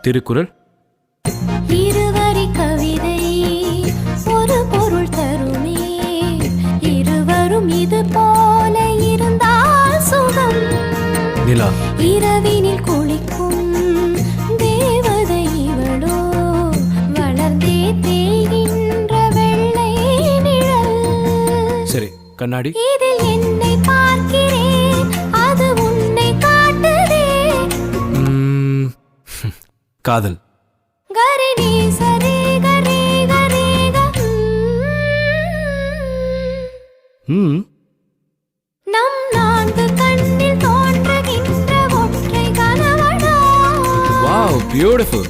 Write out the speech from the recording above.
திருக்குறள். இருவரி கவிதை ஒரு பொருள் தருமே, இருவரும் இது போல இருந்தால் சுகம். நிலா. இரவினில் குளிக்கும் தேவதை இவளோ, வளர்ந்தே தேய்கின்ற வெள்ளை நிழல். சரி, கண்ணாடி. இதில் என்னை பார்க்கிறேன், அது உன்னை காட்டுதே. காதல். கரிணி சரி கரி கரி நம் நான்கு கண்ணில் தோன்றுகின்ற ஒற்றை கனவடா. Wow, beautiful.